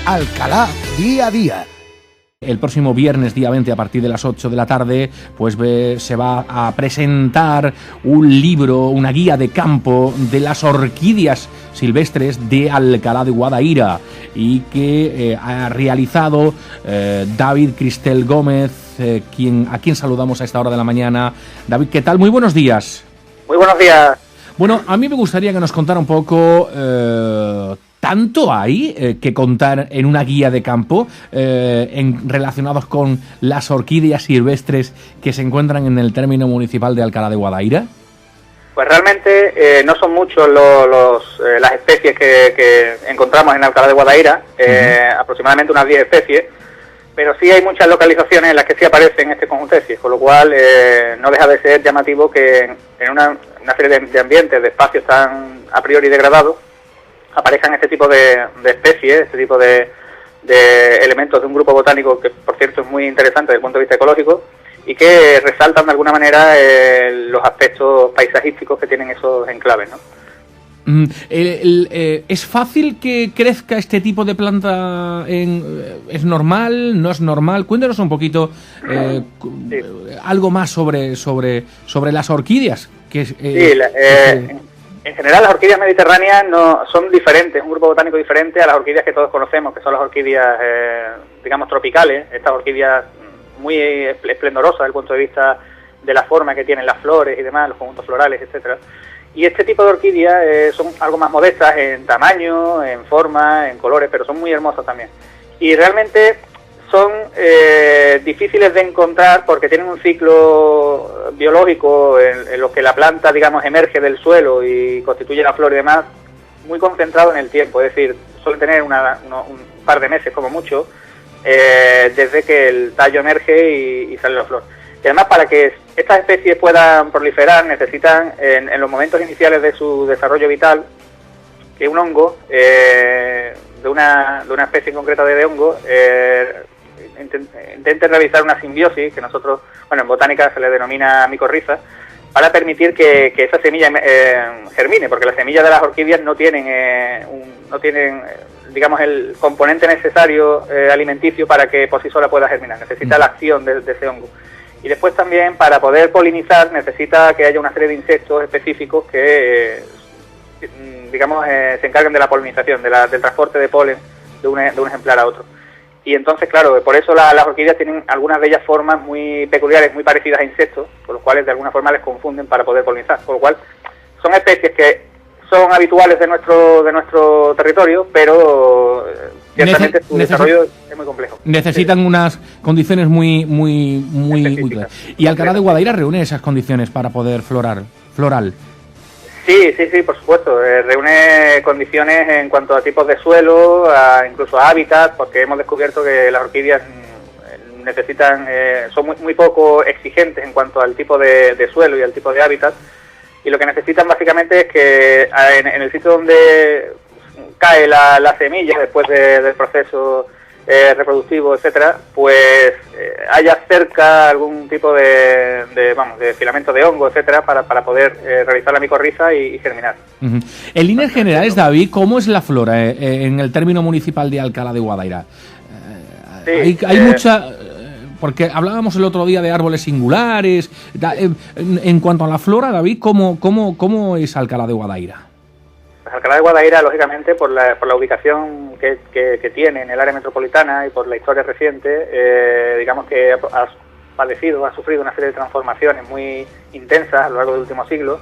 Alcalá Día a Día. El próximo viernes, día 20, a partir de las 8 de la tarde, pues se va a presentar un libro, una guía de campo de las orquídeas silvestres de Alcalá de Guadaira, y que ha realizado David Cristel Gómez, a quien saludamos a esta hora de la mañana. David, ¿qué tal? Muy buenos días. Muy buenos días. Bueno, a mí me gustaría que nos contara un poco... ¿Tanto hay que contar en una guía de campo relacionados con las orquídeas silvestres que se encuentran en el término municipal de Alcalá de Guadaira? Pues realmente no son muchos las especies que encontramos en Alcalá de Guadaira, aproximadamente unas 10 especies, pero sí hay muchas localizaciones en las que sí aparecen este conjunto de especies, con lo cual no deja de ser llamativo que en una serie de ambientes, de espacios tan a priori degradados, aparezcan este tipo de especies, este tipo de elementos de un grupo botánico que, por cierto, es muy interesante desde el punto de vista ecológico y que resaltan de alguna manera los aspectos paisajísticos que tienen esos enclaves, ¿no? ¿Es fácil que crezca este tipo de planta? ¿Es normal? ¿No es normal? Cuéntanos un poquito algo más sobre las orquídeas. En general, las orquídeas mediterráneas no son diferentes, un grupo botánico diferente a las orquídeas que todos conocemos, que son las orquídeas, digamos, tropicales, estas orquídeas muy esplendorosas desde el punto de vista de la forma que tienen las flores y demás, los conjuntos florales, etcétera. Y este tipo de orquídeas son algo más modestas en tamaño, en forma, en colores, pero son muy hermosas también. Y realmente son difíciles de encontrar porque tienen un ciclo biológico en lo que la planta, digamos, emerge del suelo y constituye la flor y demás, muy concentrado en el tiempo, es decir, suele tener un par de meses como mucho, desde que el tallo emerge y sale la flor. Y además, para que estas especies puedan proliferar, necesitan, en los momentos iniciales de su desarrollo vital, que un hongo, de una especie en concreta de hongo, intente realizar una simbiosis, que nosotros, bueno, en botánica se le denomina micorriza, para permitir que esa semilla germine, porque las semillas de las orquídeas no tienen, digamos, el componente necesario alimenticio para que por sí sola pueda germinar, necesita la acción de ese hongo. Y después también, para poder polinizar, necesita que haya una serie de insectos específicos que, digamos, se encarguen de la polinización, del transporte de polen de un ejemplar a otro. Y entonces, claro, por eso las orquídeas tienen algunas de ellas formas muy peculiares, muy parecidas a insectos, por los cuales de alguna forma les confunden para poder polinizar. Por lo cual son especies que son habituales de nuestro territorio, pero ciertamente su desarrollo es muy complejo. Necesitan unas condiciones muy claras. ¿Y Alcalá de Guadaira reúne esas condiciones para poder floral? Sí, por supuesto. Reúne condiciones en cuanto a tipos de suelo, incluso a hábitat, porque hemos descubierto que las orquídeas necesitan, son muy poco exigentes en cuanto al tipo de suelo y al tipo de hábitat, y lo que necesitan básicamente es que en el sitio donde cae la semilla después del proceso reproductivo, etcétera, pues haya cerca algún tipo de filamento de hongo, etcétera, para poder realizar la micorriza y germinar. Uh-huh. En líneas generales, David, ¿cómo es la flora en el término municipal de Alcalá de Guadaira? Hay mucha... Porque hablábamos el otro día de árboles singulares. En cuanto a la flora, David, ¿cómo es Alcalá de Guadaira? Alcalá de Guadaira, lógicamente, por la ubicación que tiene en el área metropolitana y por la historia reciente, digamos que ha sufrido una serie de transformaciones muy intensas a lo largo del último siglo,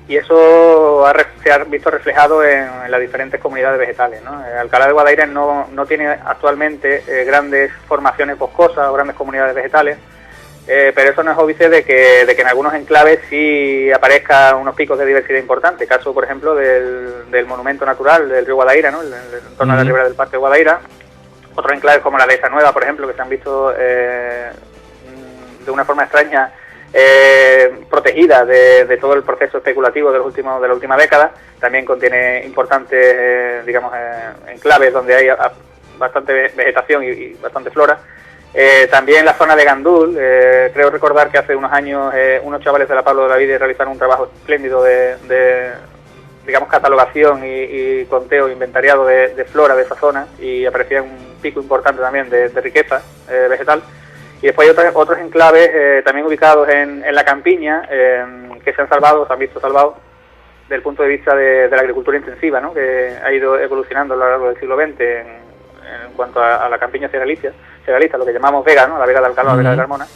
y eso se ha visto reflejado en las diferentes comunidades vegetales, ¿no? Alcalá de Guadaira no tiene actualmente grandes formaciones boscosas o grandes comunidades vegetales, pero eso no es óbice de que en algunos enclaves sí aparezcan unos picos de diversidad importantes. Caso, por ejemplo, del monumento natural del río Guadaira, ¿no? En torno a la ribera del Parque Guadaira. Otros enclaves como la Dehesa Nueva, por ejemplo, que se han visto de una forma extraña protegida de todo el proceso especulativo de la última década. También contiene importantes, enclaves donde hay bastante vegetación y bastante flora. También la zona de Gandul, creo recordar que hace unos años unos chavales de la Pablo de la Vida realizaron un trabajo espléndido de digamos, catalogación y conteo, inventariado de flora de esa zona, y aparecía un pico importante también de riqueza vegetal. Y después hay otros enclaves también ubicados en la campiña, que se han salvado, se han visto salvados desde el punto de vista de la agricultura intensiva, ¿no?, que ha ido evolucionando a lo largo del siglo XX en cuanto a la campiña cerealista, lo que llamamos vega, ¿no?, la vega de Alcalá, la vega de Carmona.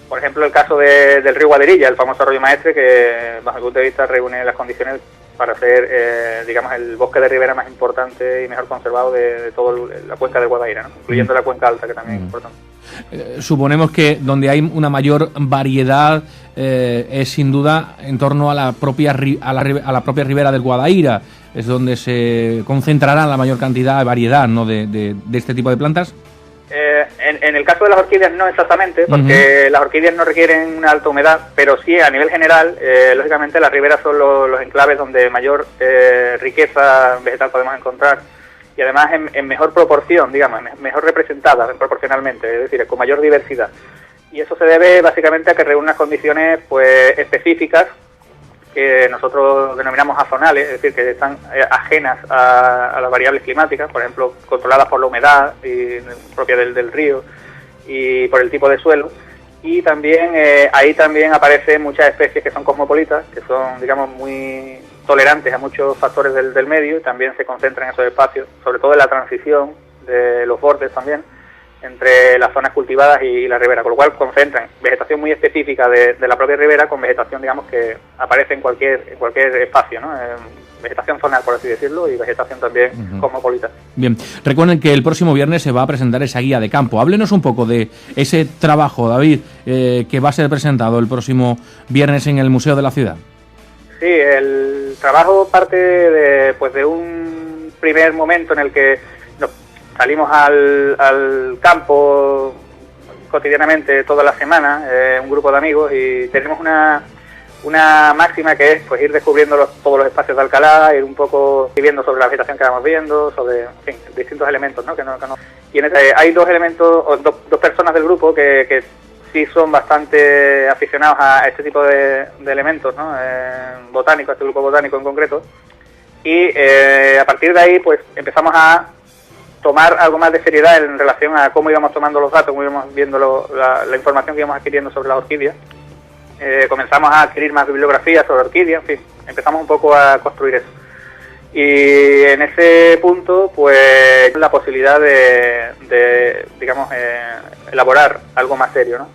Por ejemplo, el caso del río Guaderilla, el famoso arroyo maestre, que bajo mi punto de vista reúne las condiciones para ser, digamos, el bosque de ribera más importante y mejor conservado de toda la cuenca del Guadaira, ¿no?, incluyendo la cuenca alta, que también es importante. Suponemos que donde hay una mayor variedad es sin duda en torno a la propia ribera del Guadaira, es donde se concentrará la mayor cantidad de variedad, ¿no?, de este tipo de plantas. En el caso de las orquídeas no exactamente, porque las orquídeas no requieren una alta humedad, pero sí a nivel general, lógicamente las riberas son los enclaves donde mayor riqueza vegetal podemos encontrar, y además en mejor proporción, digamos, mejor representada proporcionalmente, es decir, con mayor diversidad. Y eso se debe básicamente a que reúne unas condiciones pues específicas que nosotros denominamos azonales, es decir, que están ajenas a las variables climáticas, por ejemplo, controladas por la humedad propia del río y por el tipo de suelo. Y también ahí también aparecen muchas especies que son cosmopolitas, que son, digamos, muy tolerantes a muchos factores del medio, y también se concentran en esos espacios, sobre todo en la transición de los bordes también, entre las zonas cultivadas y la ribera, con lo cual concentran vegetación muy específica de la propia ribera con vegetación, digamos, que aparece en cualquier espacio, ¿no? Vegetación zonal, por así decirlo, y vegetación también cosmopolita. Bien, recuerden que el próximo viernes se va a presentar esa guía de campo. Háblenos un poco de ese trabajo, David, que va a ser presentado el próximo viernes en el Museo de la Ciudad. Sí, el trabajo parte de un primer momento en el que salimos al campo cotidianamente toda la semana, un grupo de amigos, y tenemos una máxima que es pues ir descubriendo todos los espacios de Alcalá, ir un poco viviendo sobre la vegetación que vamos viendo, sobre, en fin, distintos elementos, ¿no? Y hay dos elementos, o dos personas del grupo que sí son bastante aficionados a este tipo de elementos, ¿no? Botánicos, este grupo botánico en concreto, y a partir de ahí pues empezamos a tomar algo más de seriedad en relación a cómo íbamos tomando los datos, cómo íbamos viendo la información que íbamos adquiriendo sobre las orquídeas. Comenzamos a adquirir más bibliografía sobre orquídeas, en fin, empezamos un poco a construir eso. Y en ese punto, pues, la posibilidad de digamos, elaborar algo más serio, ¿no?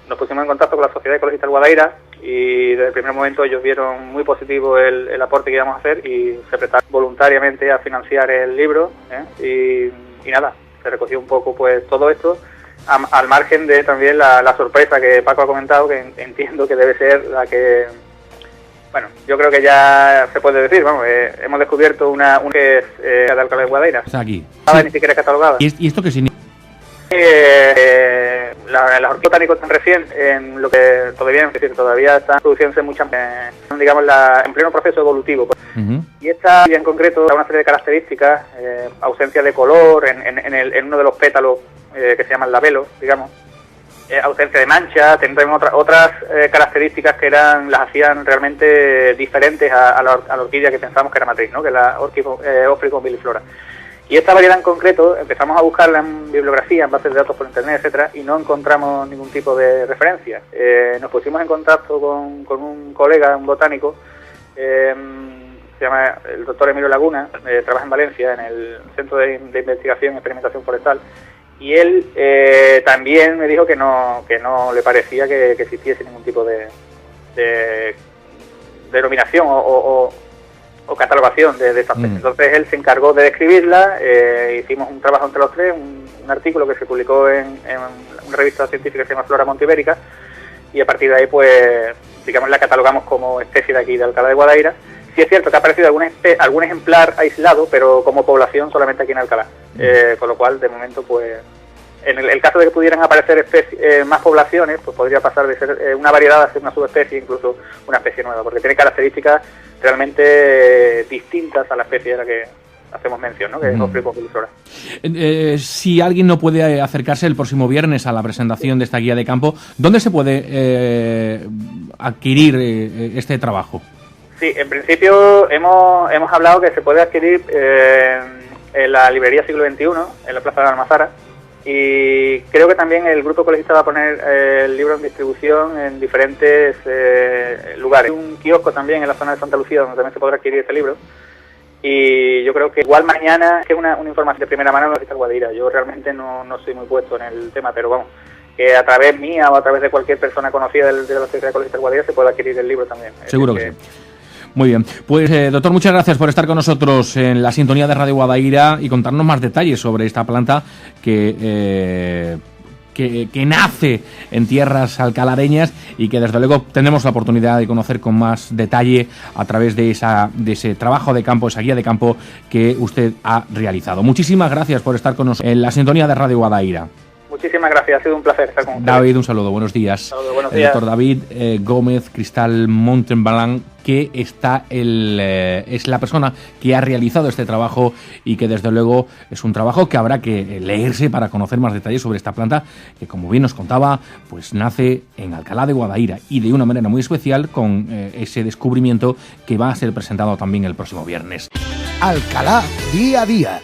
Nos pusimos en contacto con la Sociedad Ecologista del Guadaira, y desde el primer momento ellos vieron muy positivo el aporte que íbamos a hacer y se prestaron voluntariamente a financiar el libro, y nada, se recogió un poco pues todo esto, al margen de también la sorpresa que Paco ha comentado, que entiendo que debe ser la que, bueno, yo creo que ya se puede decir, vamos, hemos descubierto una que es de Alcalá de Guadaira. Está aquí. Ni siquiera es catalogada. ¿Y esto qué significa? Las orquídeas botánicas tan recientes, en lo que todavía están produciéndose muchas, digamos, en pleno proceso evolutivo. Y esta en concreto da una serie de características, ausencia de color en uno de los pétalos que se llaman labelo, digamos, ausencia de mancha, también otras características que las hacían realmente diferentes a la orquídea que pensábamos que era matriz, ¿no?, que es la Ophricum viliflora. Y esta variedad en concreto empezamos a buscarla en bibliografía, en bases de datos por internet, etcétera, y no encontramos ningún tipo de referencia. Nos pusimos en contacto con un colega, un botánico, se llama el doctor Emilio Laguna, trabaja en Valencia en el Centro de Investigación y Experimentación Forestal, y él también me dijo que no le parecía que existiese ningún tipo de denominación o catalogación de esta especie. Entonces él se encargó de describirla, hicimos un trabajo entre los tres, un artículo que se publicó en una revista científica que se llama Flora Monteibérica, y a partir de ahí pues, digamos, la catalogamos como especie de aquí de Alcalá de Guadaira. Sí es cierto que ha aparecido algún ejemplar aislado, pero como población solamente aquí en Alcalá, con lo cual de momento pues, en el caso de que pudieran aparecer más poblaciones, pues podría pasar de ser una variedad a ser una subespecie, incluso una especie nueva, porque tiene características realmente distintas a la especie de la que hacemos mención, ¿no?, que es Ophricum viliflora. Si alguien no puede acercarse el próximo viernes a la presentación de esta guía de campo, ¿dónde se puede adquirir este trabajo? Sí, en principio hemos hablado que se puede adquirir en la librería Siglo XXI, en la Plaza de Almazara, y creo que también el Grupo Ecologista va a poner el libro en distribución en diferentes lugares. Hay un kiosco también en la zona de Santa Lucía donde también se podrá adquirir este libro. Y yo creo que igual mañana, que una información de primera mano, lo está Guadaira. Yo realmente no soy muy puesto en el tema, pero vamos, que a través mía o a través de cualquier persona conocida de la Sociedad Ecologista Guadaira se puede adquirir el libro también. Seguro que sí. Muy bien, pues doctor, muchas gracias por estar con nosotros en la sintonía de Radio Guadaira y contarnos más detalles sobre esta planta que nace en tierras alcalareñas y que desde luego tendremos la oportunidad de conocer con más detalle a través de ese trabajo de campo, esa guía de campo que usted ha realizado. Muchísimas gracias por estar con nosotros en la sintonía de Radio Guadaira. Muchísimas gracias, ha sido un placer estar con ustedes. David, un saludo, buenos días. Saludos, buenos días. El doctor David Gómez Cristal Montenbalan, que es la persona que ha realizado este trabajo y que desde luego es un trabajo que habrá que leerse para conocer más detalles sobre esta planta que, como bien nos contaba, pues nace en Alcalá de Guadaira y de una manera muy especial con ese descubrimiento que va a ser presentado también el próximo viernes. Alcalá Día a Día.